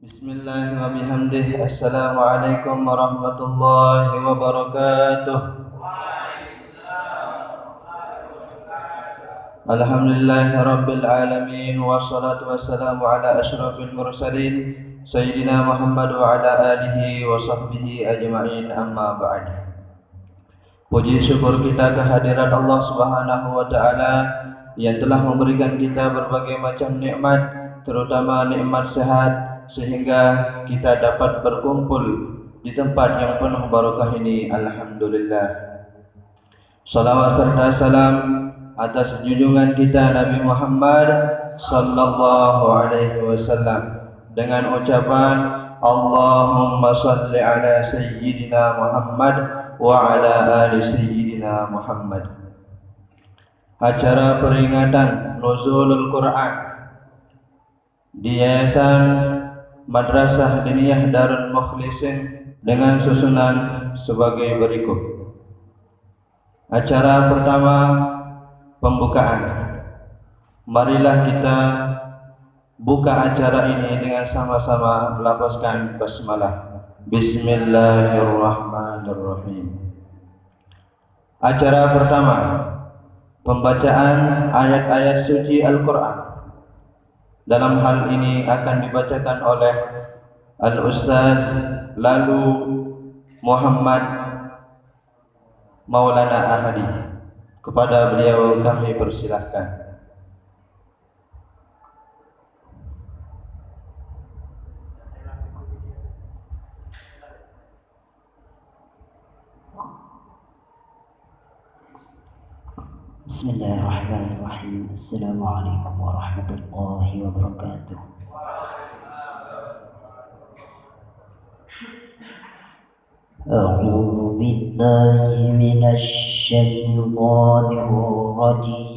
Bismillah wa bihamdih. Assalamualaikum warahmatullahi wabarakatuh. Alhamdulillahi rabbil alamin. Wassalatu wassalamu ala ashrafil mursalin Sayyidina Muhammad wa ala alihi wa sahbihi ajma'in, amma ba'd. Puji syukur kita kehadirat Allah subhanahu wa ta'ala yang telah memberikan kita berbagai macam nikmat, terutama nikmat sehat, sehingga kita dapat berkumpul di tempat yang penuh barakah ini. Alhamdulillah. Salawat serta salam atas junjungan kita Nabi Muhammad sallallahu alaihi wasallam dengan ucapan Allahumma salli ala sayyidina Muhammad wa ala ali sayyidina Muhammad. Acara peringatan Nuzulul Quran di Yayasan Madrasah Diniyah Darul Mukhlisin dengan susunan sebagai berikut. Acara pertama, pembukaan. Marilah kita buka acara ini dengan sama-sama melafazkan basmalah. Bismillahirrahmanirrahim. Acara pertama, pembacaan ayat-ayat suci Al-Quran. Dalam hal ini akan dibacakan oleh Al-Ustaz Lalu Muhammad Maulana Ahadi. Kepada beliau kami persilahkan. Bismillahirrahmanirrahim. Assalamualaikum warahmatullahi wabarakatuh. A'udzu billahi minasy syaithanir rajim.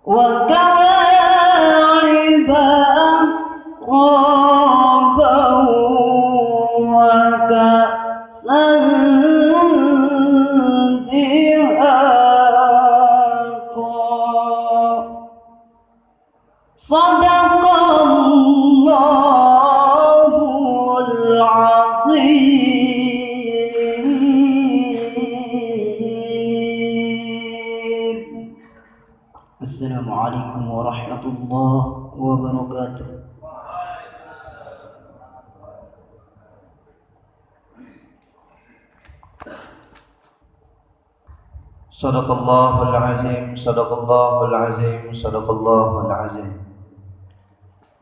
وكواعب أترابا وكأسا دهاقا صدق الله العظيم. السلام عليكم ورحمة الله وبركاته. Sadaqallahul azim, sadaqallahul azim, sadaqallahul azim.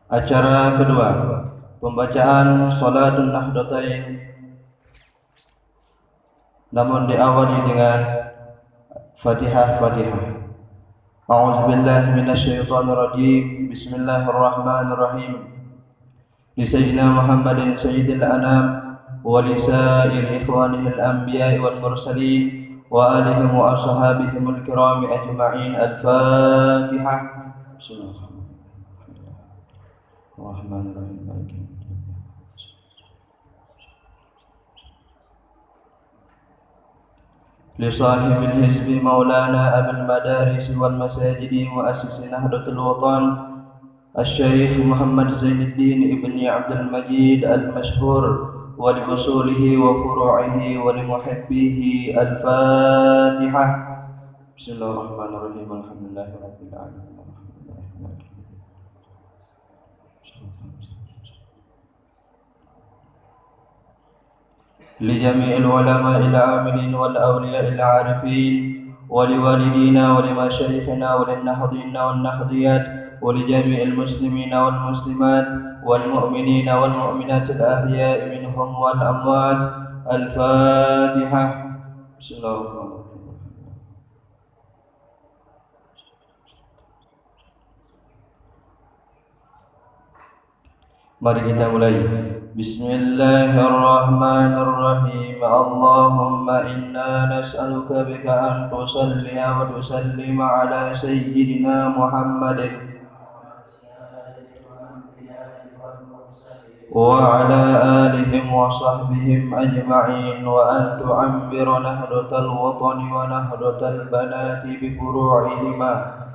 Acara kedua, pembacaan Salatul Nahdlatain, namun diawali dengan Fatihah. A'udzubillahi minasyaitonirrajim. Bismillahirrahmanirrahim. Li sayyidina Muhammadin sayyidil anam wa li sa'iril ikhwanihil anbiya'i wal mursalin wa alihim wa ashabihimul kirami ajma'in. Al-Fatihah. Bismillahirrahmanirrahim. لصاحب الحزب مولانا أبي المدارس والمساجد مؤسس نهضة الوطن الشيخ محمد زين الدين ابن عبد المجيد المشهور ولأصوله وفروعه ولمحبيه. الفاتحة. بسم الله الرحمن الرحيم. الحمد لله رب العالمين. لجميع العلماء العاملين والأولياء العارفين ولوالدينا ولمشايخنا وللنهضين والنهضيات ولجميع المسلمين والمسلمات والمؤمنين والمؤمنات الأحياء منهم والأموات. الفاتحة. بسم الله الرحمن الرحيم. Mari kita mulai. Bismillahirrahmanirrahim. Allahumma inna nas'aluka bika an tusalli wa tusallim ala sayyidina Muhammadin wa ala alihim wa sahbihim ajma'in wa an tu'ammira nahdatal watani wa nahdatal banati bi furu'ihima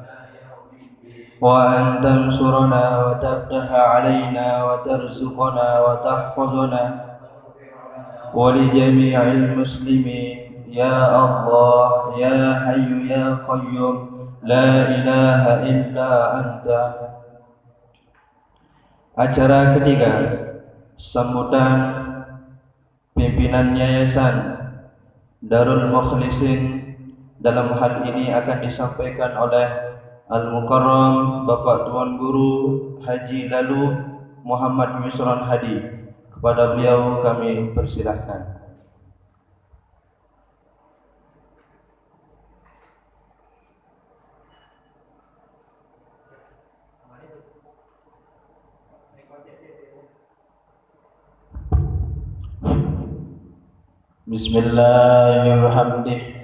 وأن تنصرنا وتفتح علينا وترزقنا وتحفظنا ولجميع المسلمين يا الله يا حي يا قيوم لا إله إلا أنت. Acara ketiga, sambutan pimpinan Yayasan Darul Mukhlisin. Dalam hal ini akan disampaikan oleh Al-Mukarram Bapak Tuan Guru Haji Lalu Muhammad Yusran Hadi. Kepada beliau kami persilahkan. Bismillahirrahmanirrahim.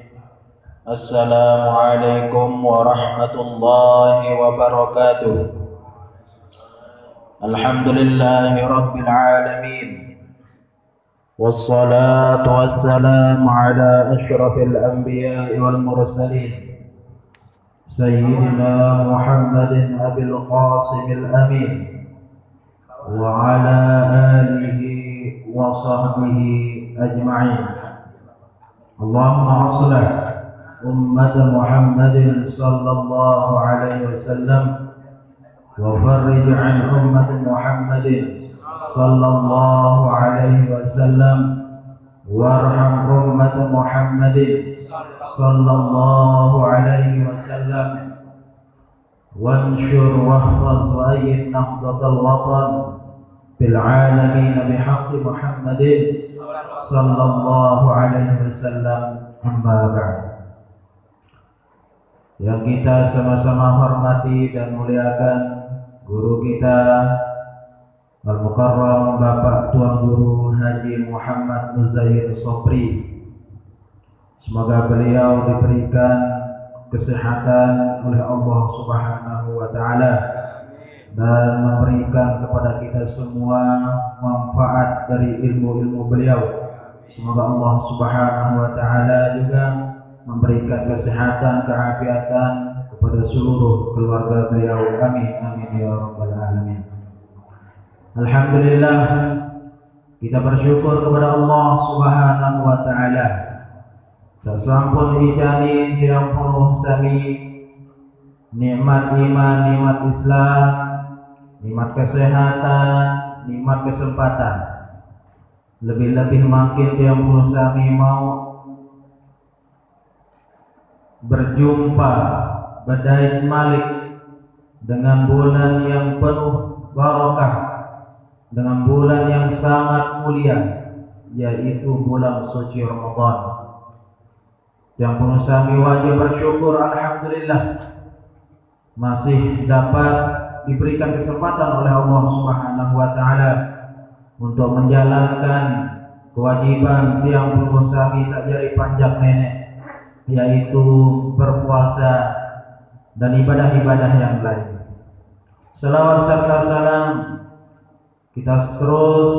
Assalamualaikum warahmatullahi wabarakatuh. Alhamdulillahi rabbil alamin. Wassalatu wassalamu ala ashrafil anbiya'i wal mursalin Sayyidina Muhammadin abil qasimil amin wa ala alihi wa sahbihi ajma'in. Allahumma salli أمة محمد صلى الله عليه وسلم وفرج عن أمة محمد صلى الله عليه وسلم وارحم أمة محمد صلى الله عليه وسلم وانشر واحفظ وأيد نهضة الوطن في العالمين بحق محمد صلى الله عليه وسلم. أما بعد. Yang kita sama-sama hormati dan muliakan guru kita Al-Mukarram Bapak Tuan Guru Haji Muhammad Nuzair Sobri. Semoga beliau diberikan kesehatan oleh Allah Subhanahu wa taala dan memberikan kepada kita semua manfaat dari ilmu-ilmu beliau. Semoga Allah Subhanahu wa taala juga memberikan kesehatan, keafiatan kepada seluruh keluarga beliau. Amin amin ya rabbal alamin. Alhamdulillah, kita bersyukur kepada Allah Subhanahu wa taala. Sasampun ijani diampun sami nikmat iman, nikmat Islam, nikmat kesehatan, nikmat kesempatan. Lebih-lebih makin diampun sami mau berjumpa berdait malik dengan bulan yang penuh barakah, dengan bulan yang sangat mulia, yaitu bulan suci Ramadan. Yang perlu kami wajib bersyukur, alhamdulillah masih dapat diberikan kesempatan oleh Allah Subhanahu wa taala untuk menjalankan kewajiban yang perlu kami sajari panjang nenek, yaitu berpuasa dan ibadah-ibadah yang lain. Salawat serta salam kita terus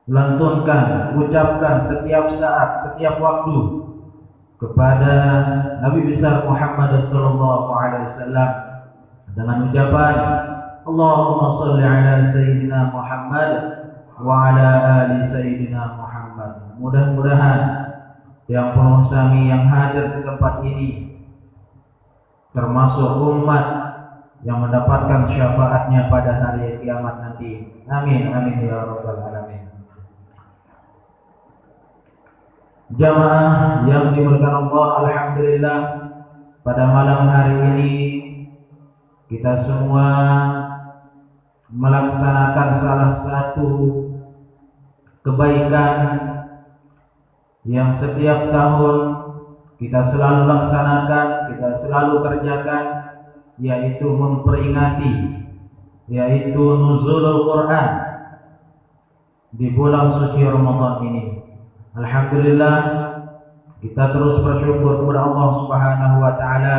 lantunkan, ucapkan setiap saat, setiap waktu kepada Nabi besar Muhammad sallallahu alaihi wasallam dengan ucapan Allahumma shalli ala sayyidina Muhammad wa ala ali sayyidina Muhammad. Mudah-mudahan yang penuh sami yang hadir di tempat ini termasuk umat yang mendapatkan syafaatnya pada hari kiamat nanti. Amin amin ya rabbal alamin. Jamaah yang dimuliakan Allah, alhamdulillah pada malam hari ini kita semua melaksanakan salah satu kebaikan yang setiap tahun kita selalu laksanakan, kita selalu kerjakan, yaitu memperingati, yaitu nuzulul Quran di bulan suci Ramadan ini. Alhamdulillah kita terus bersyukur kepada Allah Subhanahu wa taala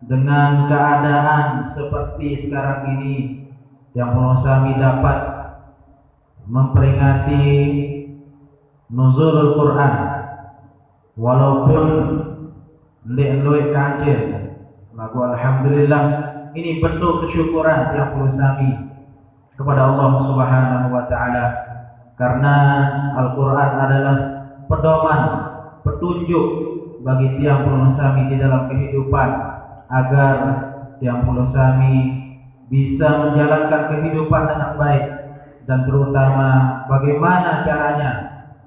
dengan keadaan seperti sekarang ini yang kami dapat memperingati nuzulul Quran walaupun ndek kancil. Maka alhamdulillah ini bentuk kesyukuran yang kami kepada Allah Subhanahu wa taala. Karena Al-Quran adalah pedoman, petunjuk bagi tiang penusami di dalam kehidupan, agar tiang penusami bisa menjalankan kehidupan dengan baik, dan terutama bagaimana caranya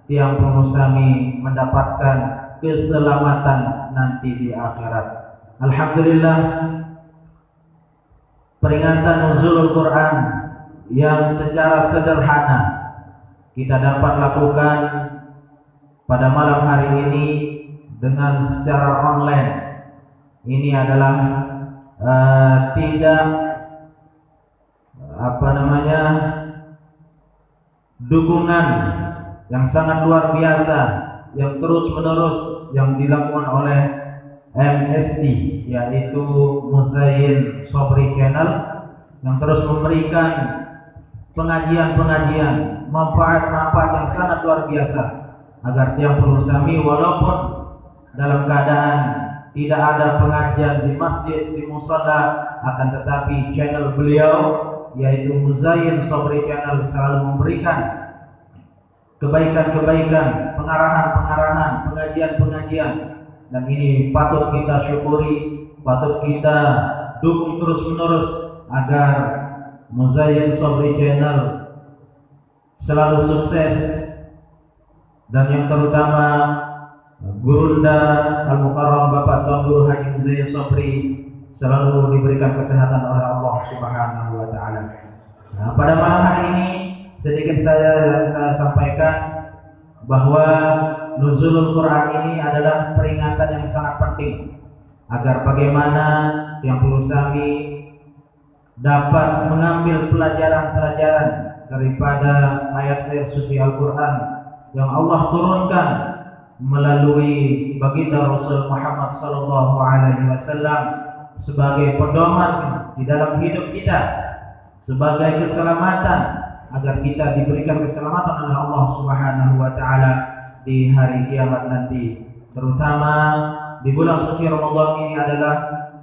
tiang penusami mendapatkan keselamatan nanti di akhirat. Alhamdulillah, peringatan nuzulul Quran yang secara sederhana kita dapat lakukan pada malam hari ini dengan secara online. Ini adalah tidak dukungan yang sangat luar biasa yang terus menerus yang dilakukan oleh MSD, yaitu Nuzair Sobri Channel, yang terus memberikan pengajian-pengajian, manfaat-manfaat yang sangat luar biasa agar tiap penusami walaupun dalam keadaan tidak ada pengajian di masjid, di musala, akan tetapi channel beliau yaitu Nuzair Sobri Channel selalu memberikan kebaikan-kebaikan, pengarahan-pengarahan, pengajian-pengajian, dan ini patut kita syukuri, patut kita dukung terus-menerus agar Nuzair Sobri Channel selalu sukses dan yang terutama Gurunda Al-Mukarram Bapak Tuan Guru Haji Muzayir Sobri selalu diberikan kesehatan oleh Allah Subhanahu wa taala. Nah, pada malam hari ini sedikit saya sampaikan bahwa nuzulul Quran ini adalah peringatan yang sangat penting agar bagaimana yang Purusami dapat mengambil pelajaran-pelajaran daripada ayat-ayat suci Al-Quran yang Allah turunkan melalui baginda Rasul Muhammad SAW sebagai pedoman di dalam hidup kita, sebagai keselamatan agar kita diberikan keselamatan oleh Allah Subhanahu wa taala di hari kiamat nanti. Terutama di bulan suci Ramadan ini adalah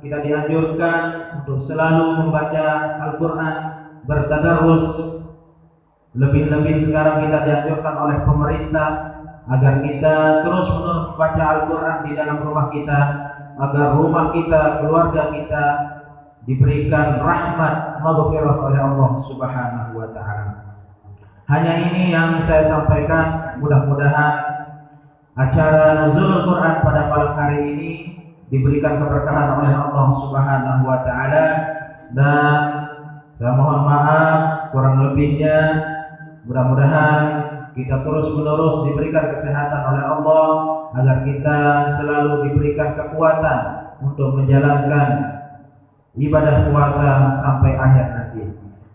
kita dianjurkan untuk selalu membaca Al-Quran, bertadarus. Lebih-lebih sekarang kita dianjurkan oleh pemerintah agar kita terus-menerus membaca Al-Quran di dalam rumah kita, agar rumah kita, keluarga kita diberikan rahmat maghfirah oleh Allah Subhanahu wa taala. Hanya ini yang saya sampaikan. Mudah-mudahan acara Nuzulul Quran pada malam hari ini diberikan keberkahan oleh Allah Subhanahu wa taala, dan saya mohon maaf kurang lebihnya. Mudah-mudahan kita terus-menerus diberikan kesehatan oleh Allah agar kita selalu diberikan kekuatan untuk menjalankan ibadah puasa sampai akhir nanti.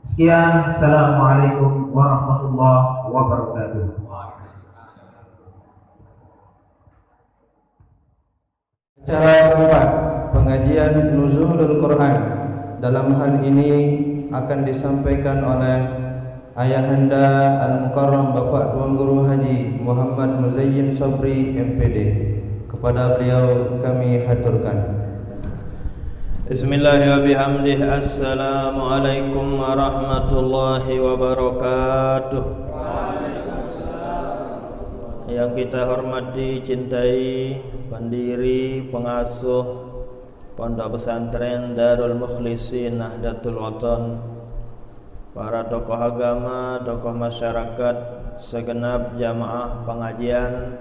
Sekian, assalamualaikum warahmatullahi wabarakatuh. Acara keempat, pengajian Nuzulul Quran. Dalam hal ini akan disampaikan oleh Ayahanda Al-Mukarram Bapak Tuan Guru Haji Muhammad Muzayyin Sobri MPD. Kepada beliau kami haturkan. Bismillahirrahmanirrahim. Assalamualaikum warahmatullahi wabarakatuh. Yang kita hormati, cintai pendiri, pengasuh Pondok Pesantren Darul Mukhlisin Nahdlatul Watan, para tokoh agama, tokoh masyarakat, segenap jamaah pengajian,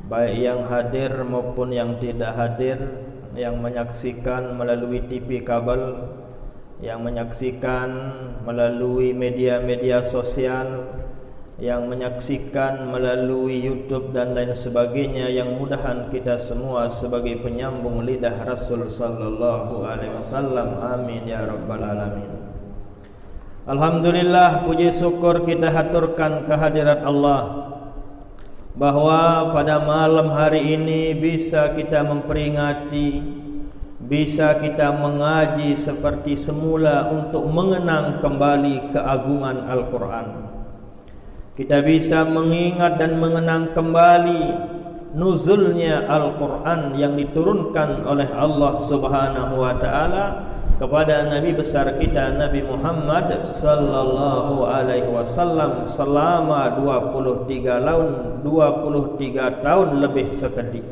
baik yang hadir maupun yang tidak hadir, yang menyaksikan melalui TV kabel, yang menyaksikan melalui media-media sosial, yang menyaksikan melalui YouTube dan lain sebagainya, yang mudahan kita semua sebagai penyambung lidah Rasul sallallahu alaihi wasallam. Amin ya rabbal alamin. Alhamdulillah, puji syukur kita haturkan kehadirat Allah bahwa pada malam hari ini bisa kita memperingati, bisa kita mengaji seperti semula untuk mengenang kembali keagungan Al-Quran. Kita bisa mengingat dan mengenang kembali nuzulnya Al-Quran yang diturunkan oleh Allah Subhanahu wa taala kepada Nabi besar kita Nabi Muhammad sallallahu alaihi wasallam selama 23 tahun lebih sekedik.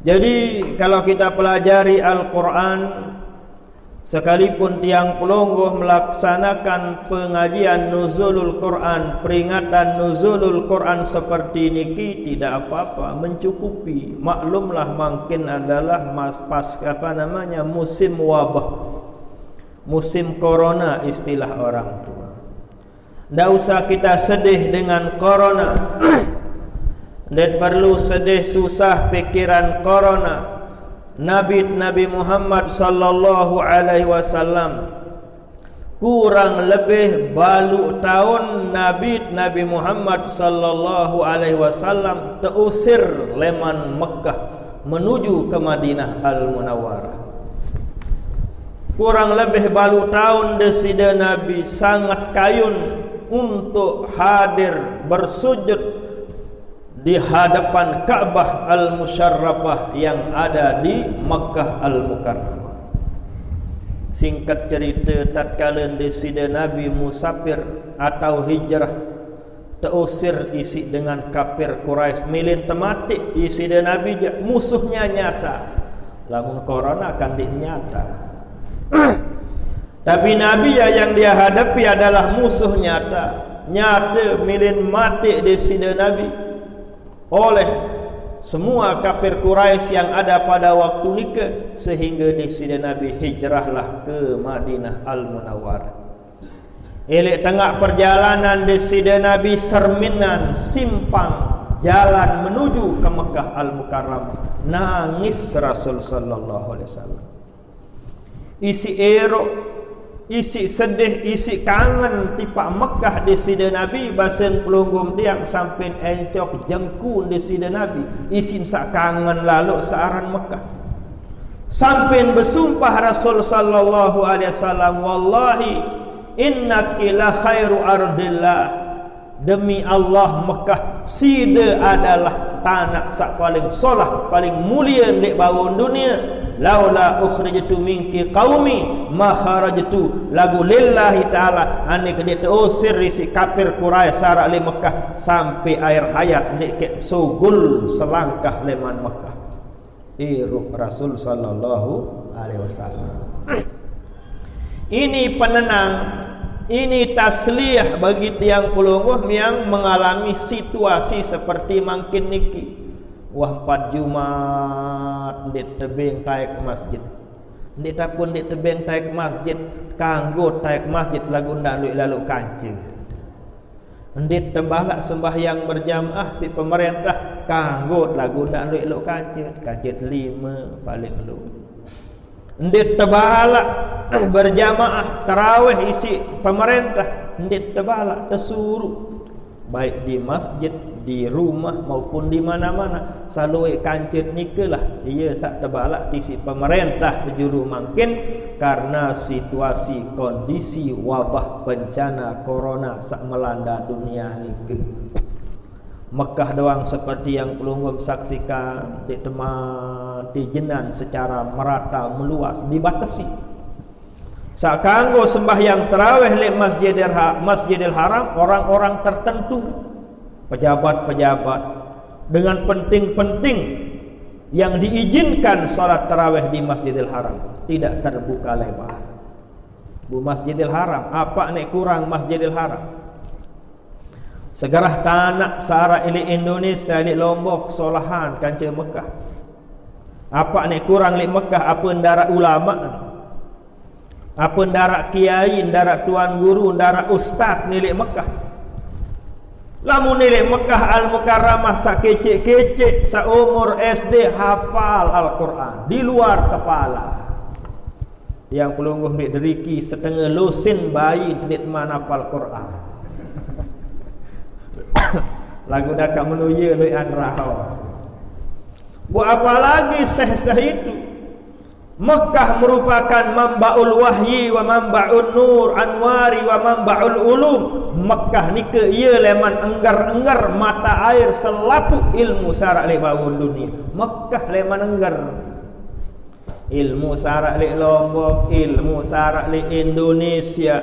Jadi kalau kita pelajari Al-Quran, sekalipun tiang pelonggoh melaksanakan pengajian Nuzulul Quran, peringatan Nuzulul Quran seperti niki tidak apa-apa, mencukupi. Maklumlah mungkin adalah musim wabah, musim corona istilah orang tua. Tidak usah kita sedih dengan corona. Tidak perlu sedih susah pikiran corona. Nabi Muhammad sallallahu alaihi wasallam kurang lebih balu tahun Nabi Muhammad sallallahu alaihi wasallam terusir leman Mekah menuju ke Madinah Al-Munawwarah. Kurang lebih balu tahun desida Nabi sangat kayun untuk hadir bersujud di hadapan Ka'bah Al-Musyarrafah yang ada di Makkah Al-Mukarramah. Singkat cerita, tatkala desida Nabi musafir atau hijrah, terusir isi dengan kafir Quraisy, milin tematik desida Nabi musuhnya nyata. Lamun corona akan dinyata. Tapi Nabi yang dia hadapi adalah musuh nyata. nyata milin mati di sida Nabi oleh semua kafir Quraisy yang ada pada waktu nikah, sehingga di sida Nabi hijrahlah ke Madinah Al-Munawwarah. Elek tengah perjalanan di sida Nabi serminan simpang jalan menuju ke Mekah Al-Mukarramah, nangis Rasul sallallahu alaihi wasallam. Isi erok, isi sedih, isi kangen tipak Mekah di sida Nabi, basen pelunggum tiang sampai encok jengkun di sida Nabi, isin sak kangen lalu searan Mekah. Sampai bersumpah Rasul sallallahu alaihi wasallam, wallahi innaki la khairu ardillah, demi Allah Mekah sida adalah tanah sak paling solah, paling mulia di bawah dunia. Laula ukhrijtu minki qaumi ma kharajtu, lagu lillahi taala ane kede usir isi kafir Quraisy sarak le Mekah sampai air hayat nek ke sugul selangkah leman Mekah. Iruh Rasul sallallahu alaihi wasallam. Ini penenang, ini tasliyah bagi tiang pelungguh yang mengalami situasi seperti mangkin niki. Wah 4 Jumat ndik tebing taik masjid. Ndik tapun ndik tebing taik masjid, kanggo taik masjid lagu ndak lalu kanci. Ndik tembalak sembahyang berjamaah si pemerintah, kanggo lagu ndak lalu kanci, kanci 5 paling lu. Ndik tebalak berjamaah tarawih isi pemerintah, ndik tebalak tersuruh baik di masjid, di rumah maupun di mana-mana selalu kancet nikelah dia sak tebalak isi pemerintah tujuru mungkin karena situasi kondisi wabah bencana corona sak melanda dunia nike. Mekah doang seperti yang pelunggum saksikan di jenan secara merata meluas dibatasi. Sakanggo sembahyang tarawih di Masjidil Haram orang-orang tertentu, pejabat-pejabat dengan penting-penting yang diizinkan salat tarawih di Masjidil Haram tidak terbuka lebar. Bu Masjidil Haram, apa nek kurang Masjidil Haram? Segarah tanah sara ili Indonesia, ili Lombok, Solahan, kanca Mekah. Apa nek kurang li Mekah? Apa ndara ulama? Apa ndara kiai, ndara tuan guru, ndara ustaz milik Mekah? Lamun milik Mekah Al-Mukarramah sak kecek-kecek seumur SD hafal Al-Quran di luar kepala. Yang pelungguh dik deriki setengah lusin bayi dik mana hafal Quran. Lagu dak menuye lui anrahawas. Buat apa lagi seh-seh itu? Mekah merupakan mambaul wahyi wa mambaul nur anwari wa mambaul ulum. Mekah ni ke ia leman enggar-enggar mata air selapu ilmu syarak li bawun dunia. Mekah leman enggar ilmu syarak li Lombok, ilmu syarak li Indonesia,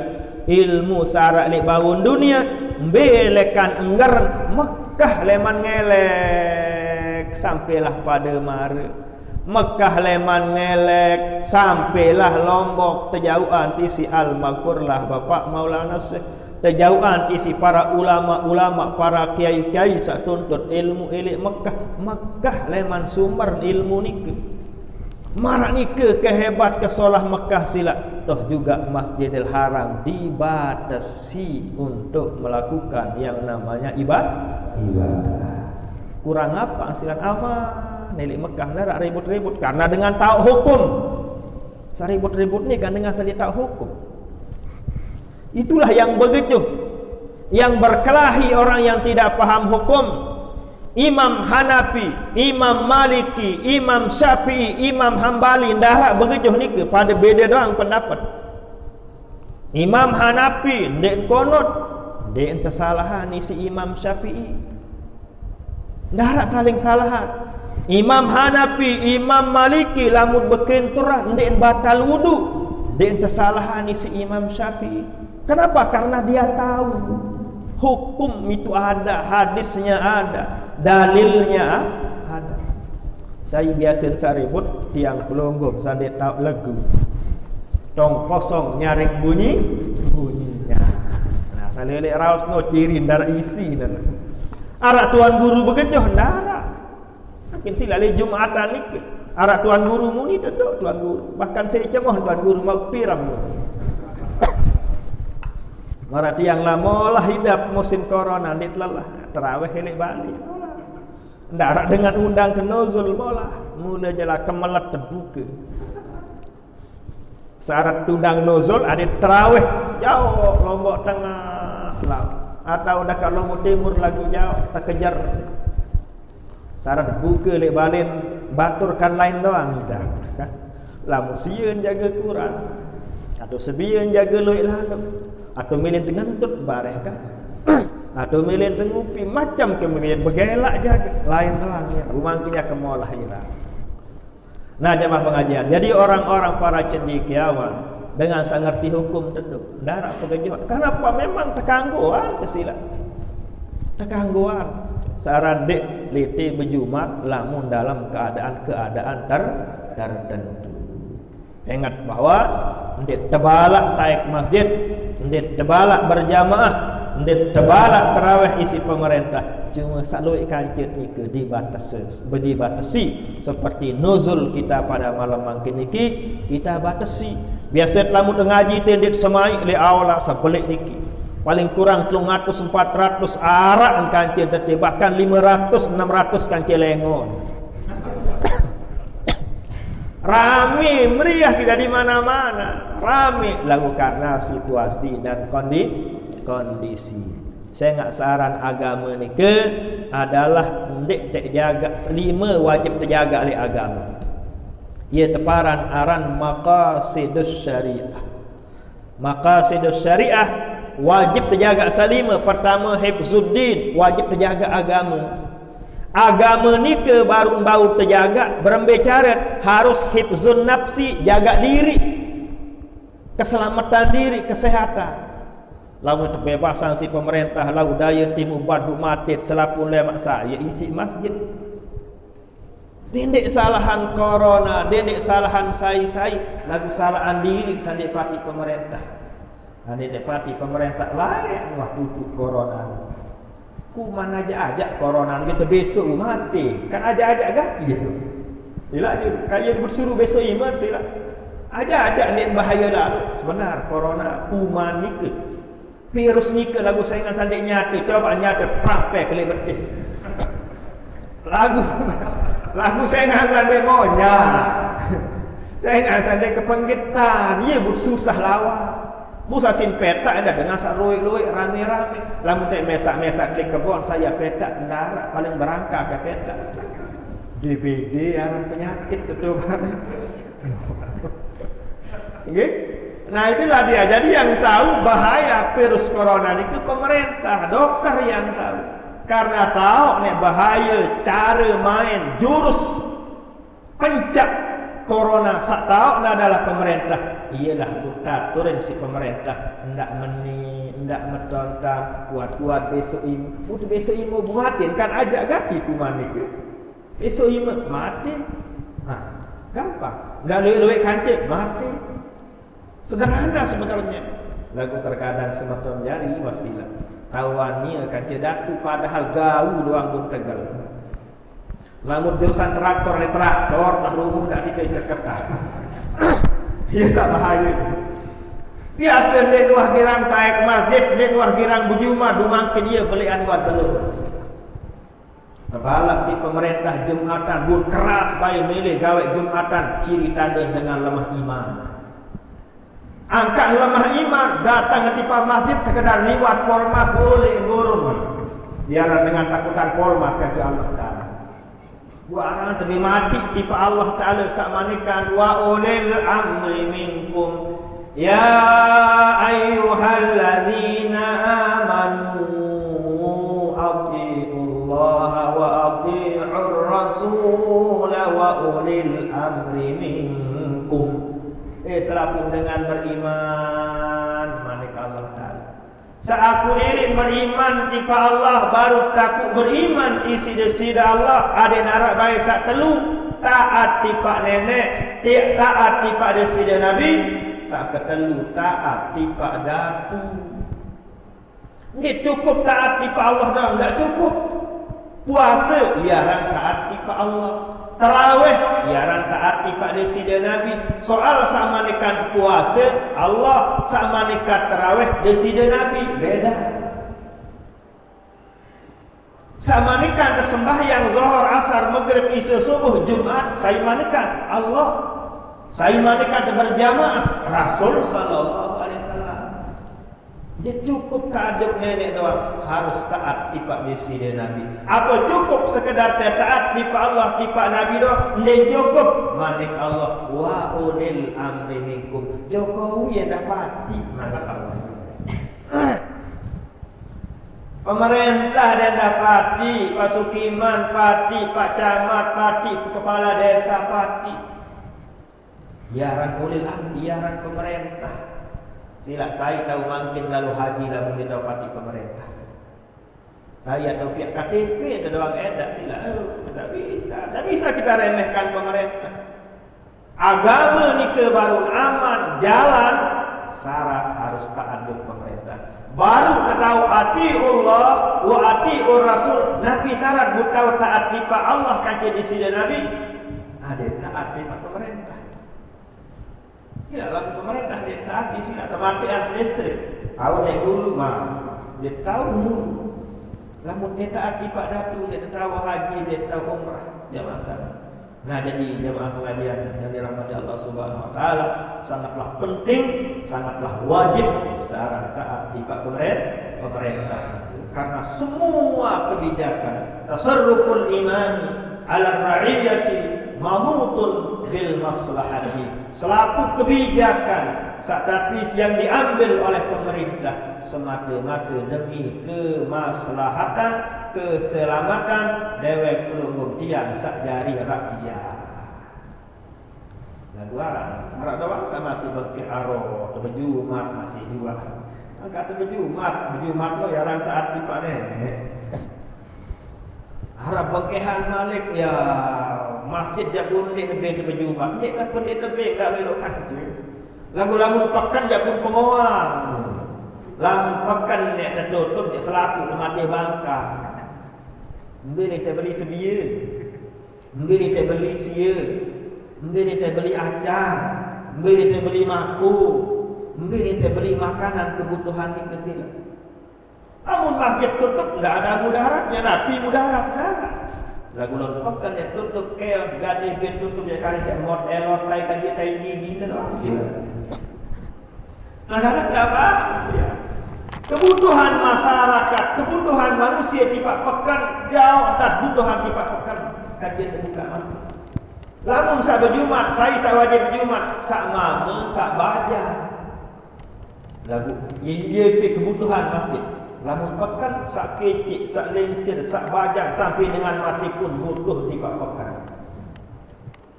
ilmu syarak li bawun dunia belekan enggar. Mekah leman ngelek sampailah pada mara. Mekah leman ngelek sampailah Lombok, terjauhan tisi al-maghfurlah Bapak Maulana Syekh, terjauhan tisi para ulama-ulama, para kiai-kiai sak tuntut ilmu ilik Mekah. Mekah leman sumber ilmu nike. Marak nike kehebat kesolah Mekah sila. Toh juga Masjidil Haram dibatasi untuk melakukan yang namanya ibadah. Kurang apa silan aman nelik Mekah ndak ribut-ribut karena dengan tahu hukum. Saribut-ribut ni kan dengan saja tahu hukum. Itulah yang begitu, yang berkelahi orang yang tidak paham hukum. Imam Hanafi, Imam Maliki, Imam Syafi'i, Imam Hambali ndak begitu ni ke pada beda doang pendapat. Imam Hanafi ndek konot ndek kesalahan isi Imam Syafi'i. Ndak saling salahan. Imam Hanafi, Imam Maliki lamun berkenturan ndek batal wudu, ndek kesalahan isi Imam Syafi'i. Kenapa? Karena dia tahu hukum itu ada, hadisnya ada, dalilnya ada. Saya biasa saribut tiang pelunggum sande tahu lagu. Tong kosong nyaring bunyinya. Nah, Lelek raus no ciri ndara isi dan. Arak tuan guru bekejoh ndara. Makin sila le Jumatan ni. Arak tuan guru mu ni tedok tuan guru. Bahkan saya cemoh tuan guru mau piram mu. Marati yang lama lah hidup musim corona ni telah terawih helek balik. Ndara dengan undang tenuzul mola. Mula jelah kemelat terbuka. Syarat undang nuzul ada terawih jauh Lombok Tengah laut atau dekat Lombok Timur lagi jauh terkejar. Syarat buka lek balin baturkan lain doang dah kan. Lamun sieun jaga Quran atau sebieun jaga luit lalu atau milih ngentut bareh kan. Atau milih ngupi macam kemudian bergelak jaga lain doang ya. Rumangkinya kemolah ira. Nah jemaah pengajian, jadi orang-orang para cendekiawan dengan sangat ngerti hukum tentu darat pegajuan. Kenapa? Memang tergangguan kesilat. Tergangguan. Saran dek liti berjumat lamun dalam keadaan tertentu. Ingat bahwa ndek tebalak taik masjid, ndek tebalak berjamaah, ndek tebalak tarawih isi pemerintah. Cuma salui kancet ni ke dibatasi seperti nuzul kita pada malam mangkin niki kita batasi. Biasa lamun ngaji tendit semai le aula sebelik niki. Paling kurang 300 400 arak kancet tete bahkan 500 600 kancet lengon. Rame meriah kita di mana-mana. Rame lagu karena situasi dan kondisi. Saya enggak saran agama ni ke adalah ndik terjaga 5 wajib terjaga oleh agama. Ia teparan aran maqasidus syariah. Maqasidus syariah wajib terjaga 5. Pertama hifzuddin, wajib terjaga agama. Agama ni ke baru bau terjaga berembecaret harus hifzun nafsi, jaga diri. Keselamatan diri, kesehatan. Lalu kebebasan si pemerintah lalu daya timu badu matit selapun lemak saya isi masjid. Dendek salahan corona, dendek salahan saya lagu salahan diri sandek parti pemerintah. Dendek parti pemerintah lain waktu tu corona. Ku mana aja corona kita besok mati. Kan aja gaji tu. Bila je kaya bersuruh besok iman sila. Aja ni bahaya dah. Sebenar corona kuman ni ke virus ni ke lagu saingan sandek nyata. Coba nyata praktek kelih betis. Lagu saingan sandek monya. Saingan sandek kepenggitan. Ia susah lawan. Musa sin peta ada dengan sak roi-roi rame-rame. Lamun tak mesak-mesak di kebun saya peta kendaraan paling berangkat ke peta. DBD arang penyakit betul barang. Nggih? Nah itulah dia. Jadi yang tahu bahaya virus corona itu pemerintah, dokter yang tahu. Karena tahu nek bahaya cara main jurus pencak corona sak tahu adalah pemerintah. Iyalah buta turun si pemerintah hendak mentonton kuat-kuat besok ini. Untuk besok ini mau buatin kan ajak gati kuman ni. Besok ini mati. Gampang. Enggak luwe-luwe kancet mati. Sederhana sebenarnya. Lagu terkadang semacam jari wasilah. Tawannya kancet datu padahal gau doang pun tegal. Lamun jurusan traktor ni traktor tak rumah dah kita ceketan. Ia sama bahaya. Biasa dia wah girang taik masjid, dia wah girang berjumah dumangkin dia belian buat belum. Terbalak si pemerintah Jumatan bun keras baik milih gawe Jumatan ciri tanda dengan lemah iman. Angkat lemah iman datang ke tipa masjid sekedar liwat polmas boleh burung. Biarlah dengan takutan polmas kata Allah Taala. Orang tapi mati tipa Allah Taala sakmanikan wa ulil amri minkum ya ayyuhalladzina amanu atiiullaha wa atiiur rasul wa ulil amri minkum. Selapun dengan beriman manik Allah Taala. Saaku diri beriman tipa Allah baru takut beriman isi desida Allah ada narak baik sak telu taat tipa nenek taat tipa desida Nabi sak ketelu taat tipa datu. Ini cukup taat di Pak Allah doang, enggak cukup. Puasa iaran taat di Pak Allah. Tarawih iaran taat di Pak Desida Nabi. Soal sama nikan puasa Allah, sama nikan tarawih Desida Nabi beda. Sama nikan sembahyang zuhur, asar, maghrib, isya, subuh, Jumat, saya manikan Allah. Saya manikan berjamaah Rasul sallallahu alaihi wasallam. Dia cukup taat nenek doang, harus taat di Pak Desida Nabi. Apa cukup sekedar taat di Pak Allah, di Pak Nabi doang? Dia cukup manik Allah wa ulil amri minkum. Jokowi yang dapati manik Allah. Pemerintah dan dapati, Pak Sukiman pati, Pak Camat pati, Kepala Desa pati. Iaran ulil amri, iaran pemerintah. Sila saya tahu mungkin lalu haji lah mungkin tahu pati pemerintah. Saya tahu pihak KTP ada doang edak sila. Tak bisa kita remehkan pemerintah. Agama ni baru aman, jalan, syarat harus taat pemerintah. Baru ketahu atiullah wa atiur rasul. Nabi syarat tahu taat di Pak Allah kaji di sini Nabi. Ada taat di Pak pemerintah. Tidak dalam pemerintah dia taat di sini kematian listrik. Tahu dia dulu mah. Dia tahu dulu. Namun dia taat di Pak Datu, dia tahu haji, dia tahu umrah. Dia masalah. Nah, jadi jemaah pengajian yang dirahmati Allah Subhanahu wa taala, sangatlah penting, sangatlah wajib secara taat di Pak pemerintah. Karena semua kebijakan tasarruful imani ala ra'iyati mamutun bil maslahati. Selaku kebijakan strategis yang diambil oleh pemerintah semata-mata demi kemaslahatan, keselamatan dewek pelunggup sakjari rakyat. Lagu Arab doang sama si berke aro, berjumat masih dua. Kata berjumat lo ya orang taat di Pak Nenek. Harap berkehan Malik ya masjid Jabun ni lebih berjumat. Ni tak perlu lebih tak boleh kaji. Lagu-lagu pakan Jabun pengoang. Lagu pakan ni tertutup dia selaku mati bangka. Mbiri te beli sebia. Mbiri te beli sia. Mbiri te beli acar. Mbiri te beli maku. Mbiri te beli makanan kebutuhan di kesini. Namun masjid tutup, tidak ada mudaratnya, Nabi mudarat. Lagu lompat dia tutup, chaos, gadi, bin tutup, dia kali dia mot, elor, tai, kaji, tai, gigi, doang. Kadang-kadang tidak apa. Kebutuhan masyarakat, kebutuhan manusia tiba pekan, jauh atas kebutuhan tiba pekan. Kaji terbuka masjid. Lamun saya berjumat, saya wajib berjumat, sak mama, sak baja. Lagu, ini kebutuhan masjid. Lamun pekan, sak kecik, sak lensir, sak bajang, sampai dengan mati pun butuh di pekan.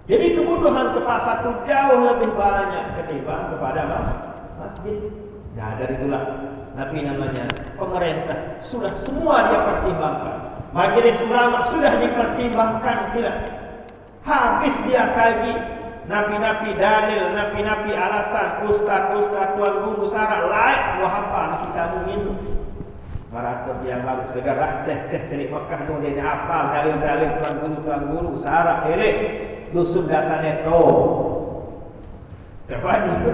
Jadi kebutuhan tempat satu jauh lebih banyak ketimbang kepada masjid. Nah dari itulah Nabi namanya pemerintah sudah semua dia pertimbangkan. Majelis ulama sudah dipertimbangkan sila. Habis dia kaji nabi-nabi dalil, nabi-nabi alasan, ustaz-ustaz, tuan guru syarat lain wahapa kisah minum. Maraton yang lalu segera selik Mekah tu dia hafal dalil-dalil tuan guru syarat elek dusun dasane to. Apa itu?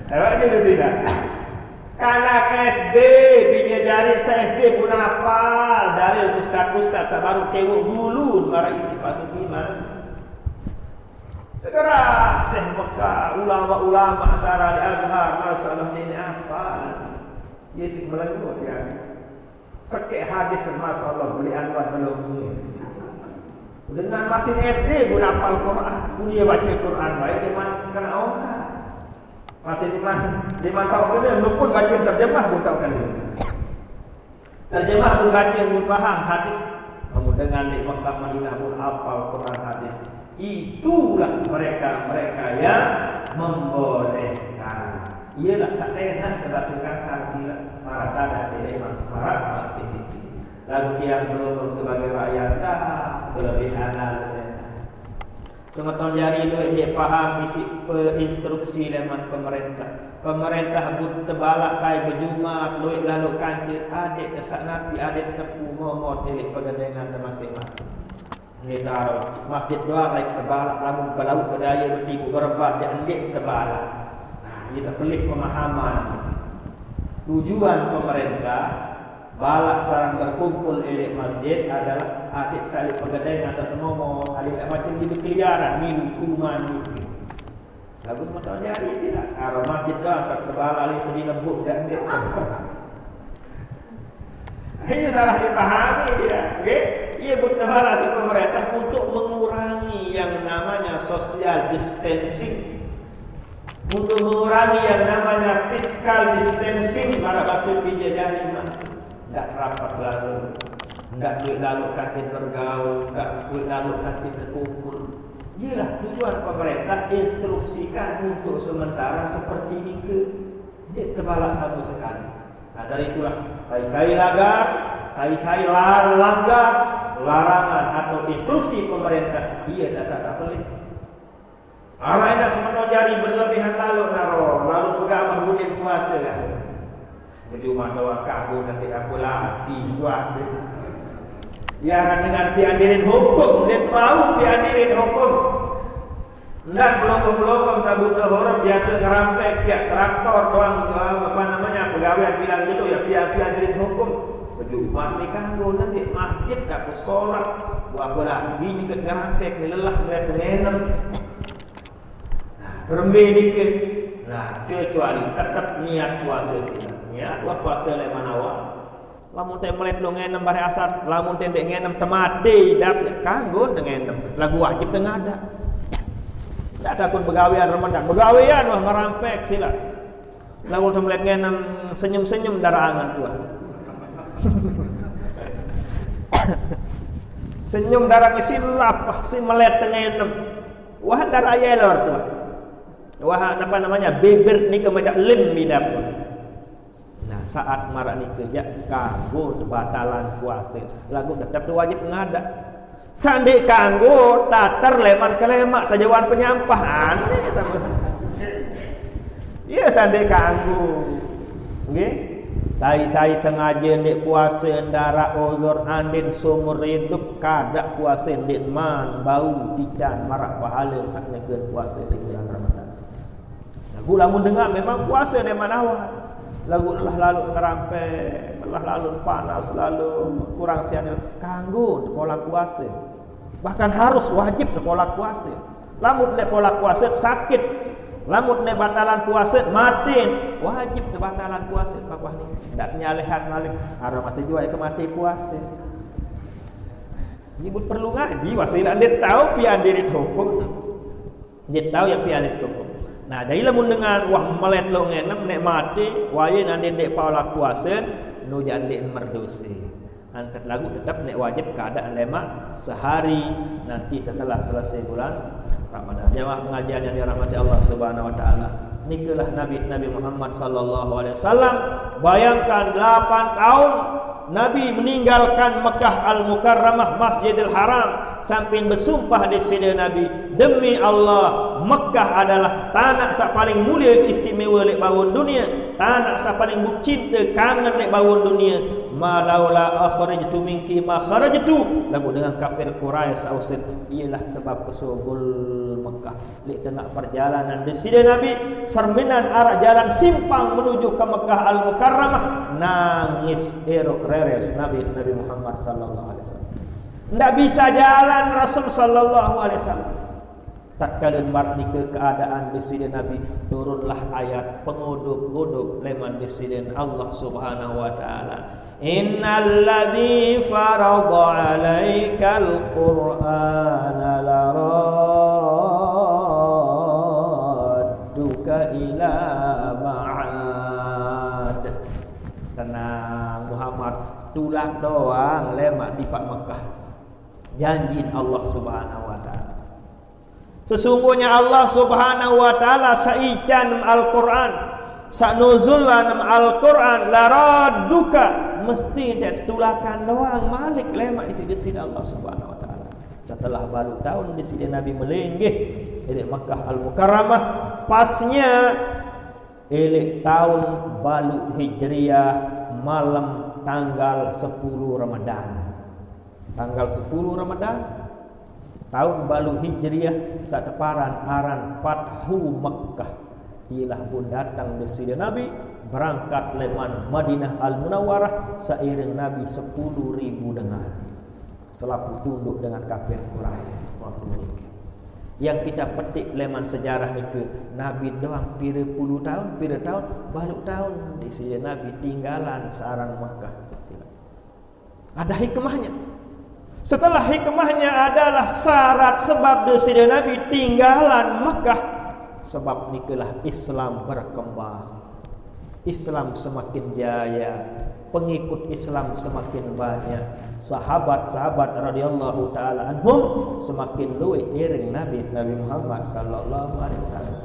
Apa itu sih? Anak SD bija jari SD pun hafal dalil ustaz-ustaz sabaru tewuk dulu marah isi pasukiman. Segera Syekh Mekah, ulama-ulama Syarah Al-Azhar, masyaallah ini hafal. Yesik melenggut ya. Sekek hadis masyaallah beli anwar belum. Dengan masih SD pun hafal Quran, punya baca Quran baik di mana kena ongkar. Masih di mana tahu kan lu pun baca terjemah pun tahu kan. Terjemah pun baca pun paham hadis. Kamu dengan di Mekah Madinah pun hafal Quran hadis. Itulah mereka yang membolehkan. Ialah satenan terasa kasar sila para tada tidak imam para mati. Lagu tiang belum sebagai rakyat dah kelebihan Semeton jari duit dia faham isi instruksi leman pemerintah. Pemerintah but tebalak kai berjumat duit lalu kanjut adik kesak nabi adik tepu momot milik pegandengan masing-masing. Ini taruh masjid doang lagi tebalak lalu belaut berdaya bertibu berempat dia andik tebalak. Nah, ini sepelih pemahaman. Tujuan pemerintah balak sarang berkumpul di masjid adalah adik salib pegadaian atau momot adik macam di berkeliaran minum kuman itu. Lagu semua jadi sila. Kalau masjid doang tak terbala li sedih lembut dan dia. Ini salah dipahami dia. Okay? Ia bertebala si pemerintah untuk mengurangi yang namanya social distancing. Untuk mengurangi yang namanya fiscal distancing para bahasa pijak jari mana. Tak rapat lalu, tak duit lalu kantin bergaul, tak duit lalu kantin terkumpul. Ialah tujuan pemerintah instruksikan untuk sementara seperti ini ke dia terbalak sama sekali. Nah dari itulah saya langgar larangan atau instruksi pemerintah. Ia dasar tak boleh. Orang yang sementara jari berlebihan lalu pegamah budin puasa kan. Berjumpa doa kagu nanti aku lagi puasa. Ya dengan piandirin hukum, dia tahu piandirin hukum. Ndak belokong-belokong sabut orang biasa ngerampek pihak traktor doang apa namanya pegawai bilang gitu ya piandirin hukum. Berjumpa ni kagu nanti masjid tak bersolat. Buat apa lagi ni ke ngerampek ni lelah ngeliat ngenem. Rembe dikit. Nah, kecuali tetap niat puasa sila. Niat puasa le manawa. Lamun teh melet lu ngenem bare asar, lamun teh dek ngenem temati dapat kanggo ngenem. Lagu wajib teu ngada. Tak takut begawean Ramadan. Begawean wah ngerampek sila. Lamun teh melet ngenem senyum-senyum darangan tua. Senyum darang silap si melet teh ngenem. Wah darah yelor tua. Wah apa namanya beber ni kemedak lem midap. Nah saat marak ni kerja kanggo batalan puasa lagu tetap tu wajib ngada. Sandi kanggo tatar leman kelemak tajawan penyampah aneh sama. Iya sandi kanggo. Nggih. Saya sengaja ndik puasa ndara uzur andin sumur hidup kada puasa ndik man bau dican marak pahala saknekeun puasa di bulan Ramadan. Lagu lamun dengar memang puasa ni manawat. Lagu lalu ngerampek, lalu panas, lalu kurang siang kanggo pola puasa. Bahkan harus wajib pola puasa. Lamun ne pola puasa sakit, lamun ne batalan puasa mati, wajib batalan puasa papah ni. Ndak nyalehan malik arep masih jual ke mati puasa. Ibu perlu ngaji wasilah dia tahu pian diri hukum. Dia tahu yang pian diri hukum. Nah, jadi lamun dengan wah melet lo ngenem nek mati, waye nanti dek paula puasa, nu jandek merdosi. Angkat lagu tetap nek wajib keadaan lemak sehari nanti setelah selesai bulan Ramadan. Jamaah pengajian yang dirahmati Allah Subhanahu wa taala. Nikalah Nabi Muhammad sallallahu alaihi wasallam. Bayangkan 8 tahun Nabi meninggalkan Mekah Al-Mukarramah Masjidil Haram sampai bersumpah di sini Nabi, demi Allah Mekah adalah tanah yang paling mulia istimewa lek bawon dunia, tanah yang paling bucinta kangen lek bawon dunia. Malaula akhrajtu minki ma kharajtu, lagu dengan kafir Quraisy ausir ialah sebab kesogol Mekah lek tengah perjalanan di sini Nabi serminan arah jalan simpang menuju ke Mekah Al-Mukarramah nangis erok reres Nabi Muhammad sallallahu alaihi wasallam. Tidak bisa jalan Rasul sallallahu alaihi wasallam. Tatkala marni ke keadaan di sini Nabi turunlah ayat penguduk-uduk leman di sini Allah Subhanahu wa taala. Innal ladzi farada 'alaikal qur'ana laradduka ila ma'ad. Tenang Muhammad, tulang doang lemak di Pak Mekah. Janjiin Allah Subhanahu wa taala. Sesungguhnya Allah Subhanahu wa taala saican Al-Qur'an, sanuzulan Al-Qur'an laradduka, mesti dia tulakan doang malik lemak isi di sini Allah Subhanahu wa taala. Setelah balu tahun di sini Nabi melinggih di Makkah Al-Mukarramah, pasnya tahun balu Hijriah malam tanggal 10 Ramadan. Tanggal 10 Ramadan tahun balu Hijriah sateparan aran Fathu Makkah. Ialah pun datang di sini Nabi berangkat leman Madinah Al-Munawwarah seiring Nabi 10.000 dengar. Selaku tunduk dengan kafir Quraisy waktu itu. Yang kita petik leman sejarah itu, Nabi doang pira puluh tahun, pira tahun, baru tahun di sini Nabi tinggalan searang Makkah. Ada hikmahnya. Setelah hikmahnya adalah syarat sebab di sini Nabi tinggalan Makkah, sebab nikalah Islam berkembang. Islam semakin jaya, pengikut Islam semakin banyak, sahabat-sahabat radhiyallahu taala anhum semakin luwih iring Nabi Muhammad sallallahu alaihi wasallam.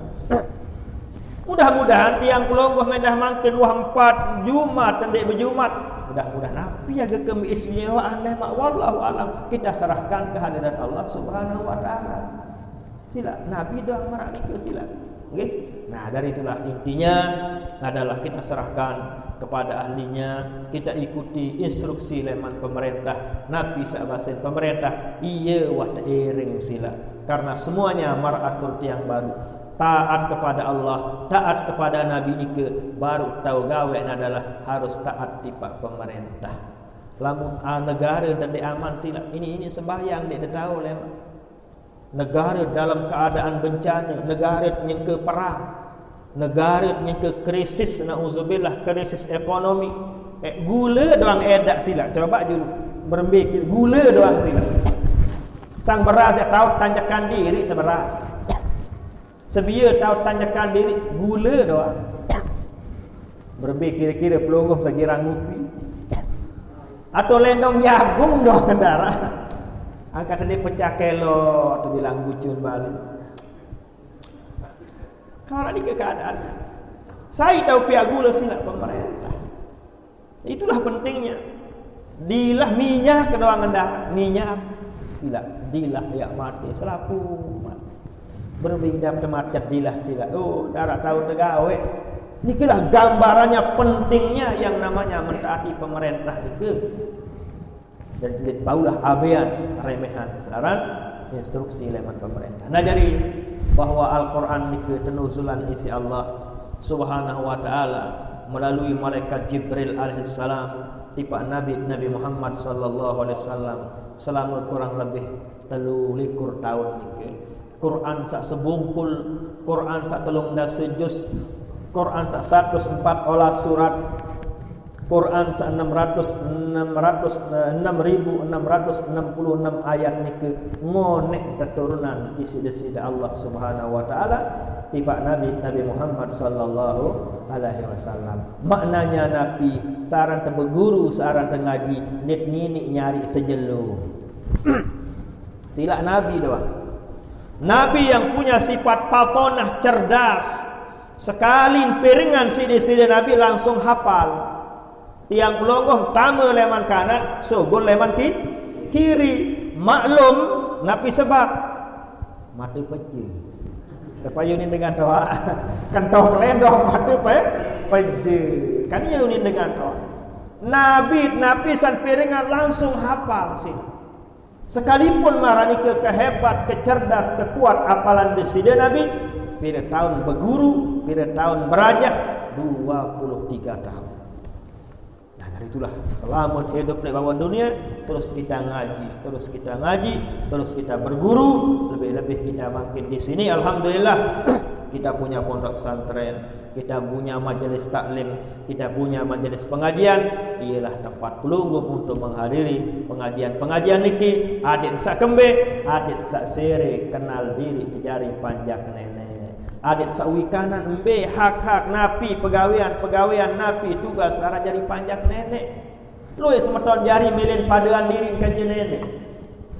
Mudah-mudahan tiang pelonggoh mendah mangkin wah 4 Jumat tendek berjumat. Mudah-mudahan Nabi aga keistimewaan lemak wallahu alam kita serahkan kehadirat Allah Subhanahu wa taala. Sila Nabi doang marak nikah sila. Okay? Nah, dari itulah intinya adalah kita serahkan kepada ahlinya, kita ikuti instruksi leman pemerintah, Nabi sahabatin pemerintah, iya wat iring sila. Karena semuanya maratul tiang baru. Taat kepada Allah, taat kepada Nabi nike, baru tahu gawe adalah harus taat di pak pemerintah. Lamun negara dan aman sila. Ini sembahyang dia tahu leman. Negara dalam keadaan bencana, negara yang ke perang, negara yang ke krisis, na'udzubillah, krisis ekonomi. Gula doang edak sila. Coba dulu berpikir, gula doang sila. Sang beras ya tahu tanjakan diri beras. Sebia tahu tanjakan diri, gula doang. Berpikir kira pelonggong sekirang ngupi. Atau lendong jagung doang kendara. Angkat tadi pecah kelot, tu bilang bucun balik. Karena ini keadaannya. Saya tahu pihak gula silap pemerintah. Itulah pentingnya. Dilah minyak ke doang darah, minyak silap. Dilah ya mati selapu mati. Berbeda macam dilah silap. Oh, darah tahu tegawe. Inilah gambarannya pentingnya yang namanya mentaati pemerintah itu. Dan tidak paulah abean remehan sekarang instruksi leman pemerintah. Nah jadi bahwa Al-Quran itu tenuzulan isi Allah Subhanahu wa taala melalui malaikat Jibril alaihissalam tiba Nabi Muhammad sallallahu alaihi wasallam selama kurang lebih 13 tahun niki. Quran sak sebungkul, Quran sak 13 juz, Quran sak 104 surat, Quran 6.666 ayat niki ngonek keturunan isi-isi Allah Subhanahu wa taala tiba Nabi Muhammad sallallahu alaihi wasallam. Maknanya Nabi saran tebeguru, saran tengaji, nit ngini nyari sejelo. Sila Nabi doang. Nabi yang punya sifat patonah, cerdas. Sekali piringan sidi-sidi Nabi langsung hafal. Tiang pelonggong tamu leman kanan, sugul leman kiri. Maklum Nabi sebab mati peci. Kepayunin dengan doa. Kentok lendong mati peci. Kan yunin dengan doa. Nabi san piringan langsung hafal sih. Sekalipun marani kehebat, kecerdas, kekuat apalan di sini Nabi, pada tahun berguru, pada tahun berajak 23 tahun. Itulah selamat hidup di bawah dunia. Terus kita ngaji, terus kita berguru. Lebih-lebih kita makin di sini. Alhamdulillah kita punya pondok pesantren, kita punya majelis taklim, kita punya majelis pengajian. Ialah tempat pelungguh untuk menghadiri pengajian niki. Adik sak kembe, adik sak sere, kenal diri jari panjang nenek. Adik sawi kanan embe hak-hak napi pegawaian napi tugas arah jari panjang nenek. Lu semeton jari milin padaan diri kaji nenek.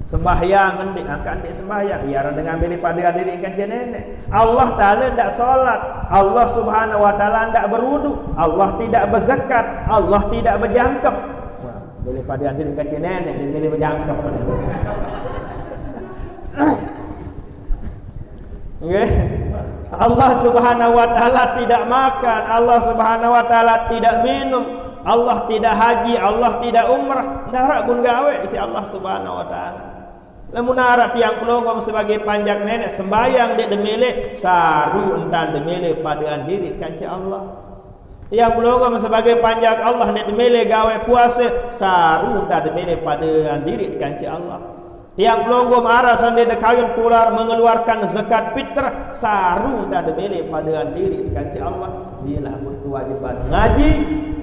Sembahyang endik angkat endik sembahyang biar dengan milih padaan diri kaji nenek. Allah Taala ndak salat, Allah Subhanahu wa taala ndak berwudu, Allah tidak berzakat, Allah tidak berjangkep. Wah, milih padaan diri kaji nenek, milih berjangkep. Okay. Allah Subhanahu wa taala tidak makan, Allah Subhanahu wa taala tidak minum, Allah tidak haji, Allah tidak umrah. Darak pun gawe si Allah Subhanahu wa taala. Lamun arat tiang pelogom sebagai panjang nenek sembayang dek demele saru entan demele padaan diri kanci Allah. Tiang pelogom sebagai panjang Allah dek demele gawe puasa saru entan demele padaan diri kanci Allah. Tiang pelogom arah sande de kawin pular mengeluarkan zakat fitrah saru entan demele padaan diri kanci Allah. Dialah berkewajiban ngaji,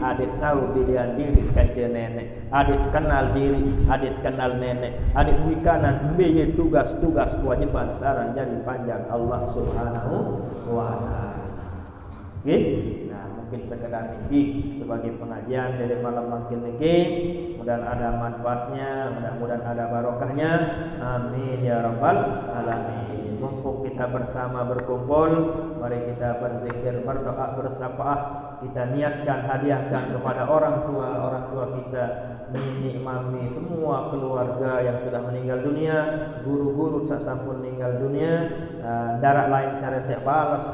adik tahu pilihan diri kanci nenek, adik kenal diri, adik kenal nenek, adik wikanan biye tugas-tugas kewajiban saran jadi panjang Allah Subhanahu wa taala. Nggih. Nah, mungkin sekedar ini sebagai pengajian dari malam makin ini, mudah-mudahan ada manfaatnya, mudah-mudahan ada barokahnya. Amin ya rabbal alamin. Mumpung kita bersama berkumpul, mari kita berzikir, berdoa, bersyafaat. Kita niatkan hadiahkan kepada orang tua kita, nenek, mami, semua keluarga yang sudah meninggal dunia, guru-guru sasampun meninggal dunia, darah lain cara tak balas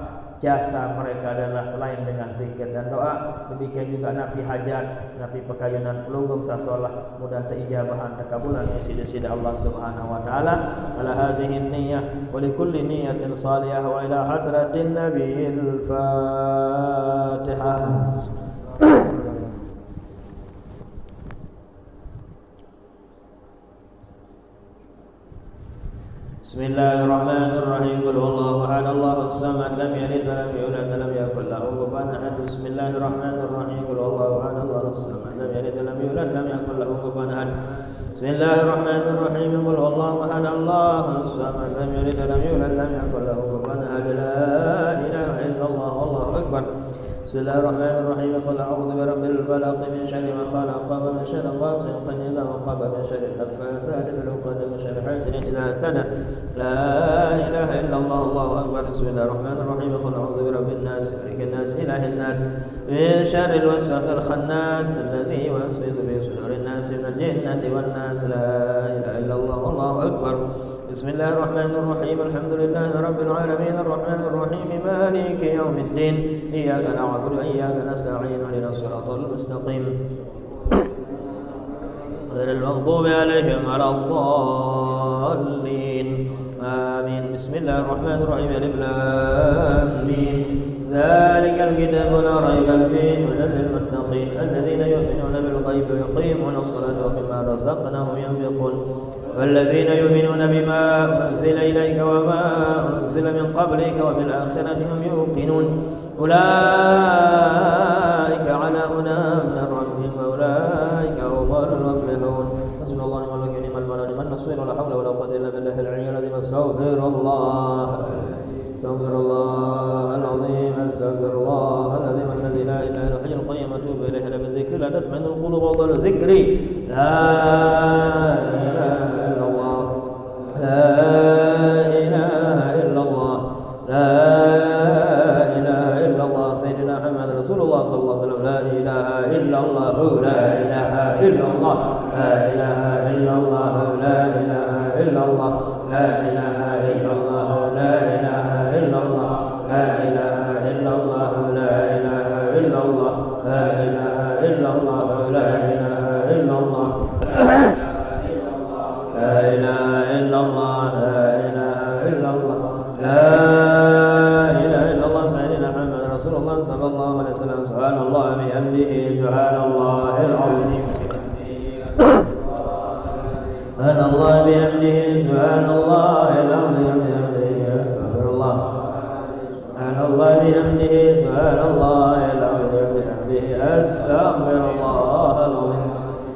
jasa mereka adalah selain dengan zikir dan doa. Demikian juga nafi hajat, nafi pekayunan pelunggung sasolah, mudah terijabahan takabulan sida Allah Subhanahu wa taala. Ala hazihi niyyah wa likulli niyyatin salihah wa ila hadratin nabiyil Fatihah. Bismillahirrahmanirrahim. Qul huwallahu ahad, Allahus samad, lam yalid wa lam yulad wa lam yakul lahu kufuwan ahad. Bismillahirrahmanirrahim. Qul huwallahu ahad, Allahus samad, lam yalid wa lam yulad wa lam yakul lahu kufuwan ahad. Bismillahirrahmanirrahim. Qul huwallahu ahad, Allahus samad, lam yalid wa lam yulad wa lam yakul lahu kufuwan ahad. La ilaha illallah, Allahu akbar. Bismillahirrahmanirrahim. Qul a'udzu birabbil falaq min syarri ma khalaq wa min syarri ghasiqin idza waqab min syarri al-naffathati fil 'uqad min syarri hasidin idza hasad. La ilaha illallah, Allahu akbar. Bismillahirrahmanirrahim. Qul a'udzu birabbin nas, malikin nas, ilahin nas, min syarri al-waswasil khannas alladzi yuwaswisu fi sudurin nas minal jinnati wan nas. La ilaha illallah, Allahu akbar. Bismillahirrahmanirrahim. Alhamdulillahi rabbil alamin, arrahmanir rahim, maliki yaumiddin. Iyyaka na'budu wa iyyaka nasta'in, ihdinas siratal mustaqim. Ghairil maghdubi 'alaihim waladdallin. Amin. Bismillahirrahmanirrahim. Alif lam mim. Dzalikal kitabu la raiba fihi hudan lil muttaqin alladzina yu'minuna bil ghaibi wa yuqimuna as-salata wa mimma razaqnahum yunfiqun. والذين يؤمنون بما أنزل إليك وما أنزل من قبلك وبالآخرة هم يوقنون أولئك على هدى من ربهم وأولئك هم المفلحون. حسبنا الله ونعم الوكيل نعم المولى ونعم النصير ولا حول ولا قوة إلا بالله العلي العظيم. أستغفر الله العظيم، أستغفر الله العظيم الذي لا إله إلا هو الحي القيوم، أتوب إليه. لا بذكر لا تطمئن القلوب وضل ذكري. لا إله إلا الله، لا إله إلا الله، لا إله إلا الله. سيدنا محمد رسول الله صلى الله عليه وسلم. لا إله إلا الله، لا إله إلا الله، لا إله إلا الله، لا إله إلا الله، لا إله إلا الله، لا إله إلا الله، لا إله إلا الله، لا إله إلا الله، لا إله إلا الله، لا إله إلا الله، لا إله إلا الله، لا إله إلا الله، لا إله إلا الله. سيدنا محمد رسول الله صلى الله عليه وسلم. سبحان الله بحمده، سبحان الله العظيم، سبحان الله بحمده، سبحان الله العظيم، أستغفر الله، سبحان الله بحمده، سبحان الله العظيم، بحمده أستغفر الله العظيم.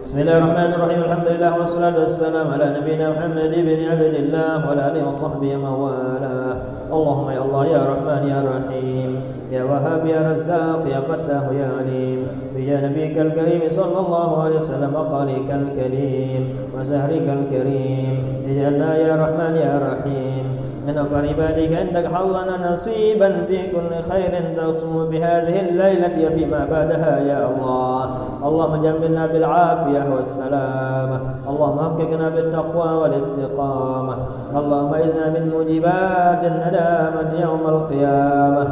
بسم الله الرحمن الرحيم. الحمد لله والصلاة والسلام على نبينا محمد بن عبد الله وعلى آله وصحبه ومن والاه. اللهم يا الله يا رحمن يا رحيم، يا وهاب يا رزاق، يا فتاح يا عليم، بجاه نبيك الكريم صلى الله عليه وسلم، وقالك الكريم وزهرك الكريم، اجعلنا يا رحمن يا رحيم، من أفر عبادك عندك حظنا نصيبا في كل خير تقسم بهذه الليلة فيما بعدها يا الله. اللهم جملنا بالعافية والسلامة، اللهم حققنا بالتقوى والاستقامة، اللهم إذنا من موجبات الندامة يوم القيامة.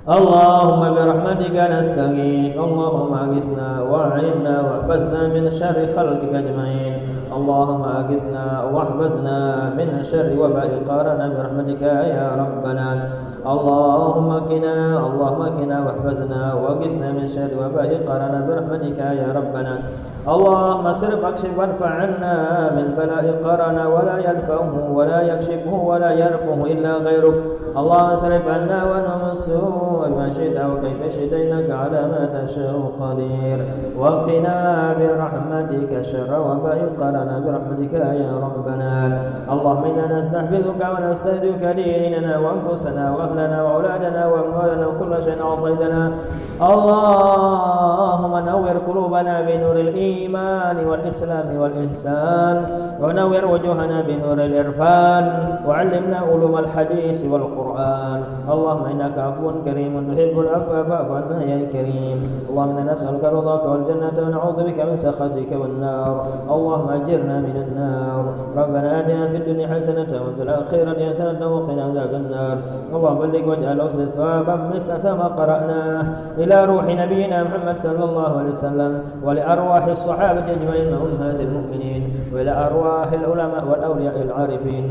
اللهم برحمتك نستغيث، اللهم أغثنا وأعنا واحفظنا من شر خلقك أجمعين. اللهم أغثنا واحفظنا من شر وباء قارنا برحمتك يا ربنا. اللهم قنا واحفظنا واغثنا من شر وباء قارنا برحمتك يا ربنا. اللهم اصرف واكشف وادفع عنا من بلاء قارنا ولا يدفعه ولا يكشفه ولا يرفعه إلا غيرك. اللهم اصرف عنا ونهم السوء بما شئت وكيف شئت إنك على ما تشاء قدير. وقنا برحمتك شر وباء قارنا برحمتك يا ربنا. اللهم إنا نستحفظك ونستهديك ديننا وأنفسنا وأهلنا وأولادنا وأموالنا وكل شيء أعطيتنا. اللهم نور قلوبنا بنور الإيمان والإسلام والإحسان، ونور وجوهنا بنور الإرفان، وعلمنا علوم الحديث والقرآن. اللهم إنك عفو كريم تحب العفو فاعف عنا يا كريم. اللهم إنا نسألك رضاك والجنة ونعوذ بك من سخطك والنار. اللهم أجرنا من النار. ربنا آتنا في الدنيا حسنة وفي الآخرة حسنة وقنا عذاب النار. اللهم بلغ واجعل أصل ثوابا مثل ما قرأناه إلى روح نبينا محمد صلى الله عليه وسلم، ولأرواح الصحابة أجمعين وأمهات المؤمنين، وإلى أرواح العلماء والأولياء العارفين،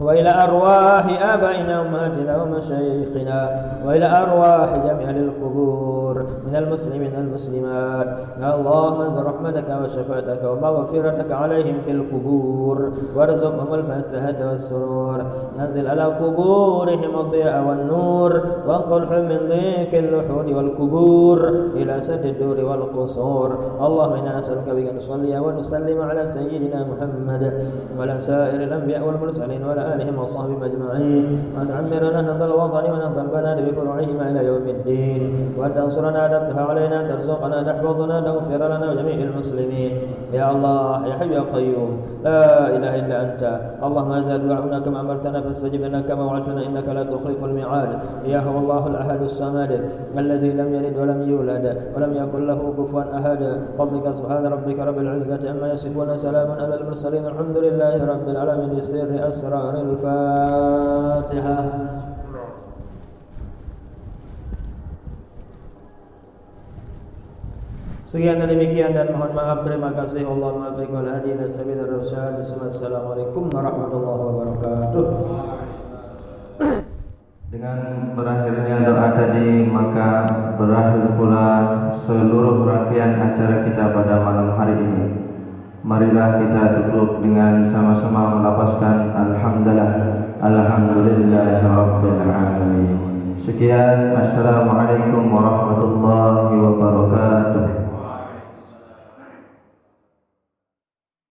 وإلى أرواح آبائنا وأمهاتنا ومشايخنا، وإلى أرواح جميع القبور من المسلمين والمسلمات. اللهم انزل رحمتك وشفاعتك ومغفرتك عليهم في القبور، وارزقهم الفسحة والسرور. نزل على قبورهم الضياء والنور، وانقلهم من ضيق اللحود والقبور إلى سد الدور والقصور. اللهم إنا نسألك بك نصلي ونسلم على سيدنا محمد وعلى سائر الأنبياء والمرسلين وعلى آلهم وصحبهم أجمعين، وأن تعمرنا نهض الوطن ونهض البلد بفروعهما إلى يوم الدين، وأن تنصرنا تفتح علينا ترزقنا تحفظنا تغفر لنا وجميع المسلمين. يا الله يا حي يا قيوم لا إله إلا أنت. اللهم هذا دعاؤنا كما أمرتنا فاستجب لنا كما وعدتنا إنك لا تخلف الميعاد. يا هو الله الأحد الصمد الذي لم يلد ولم يولد ولم يكن له كفوا أحد. فضلك سبحان ربك رب العزة عما يصفون، سلام على المرسلين، الحمد لله رب العالمين. بسر أسرار الفاتحة. Sekian dan demikian dan mohon maaf. Terima kasih. Allahumma baik wal hadi ila sabilir rasyad. Assalamualaikum warahmatullahi wabarakatuh. Dengan berakhirnya doa tadi, maka berakhir pula seluruh rangkaian acara kita pada malam hari ini. Marilah kita duduk dengan sama-sama melafazkan alhamdulillah, alhamdulillahirabbil alamin. Sekian, assalamualaikum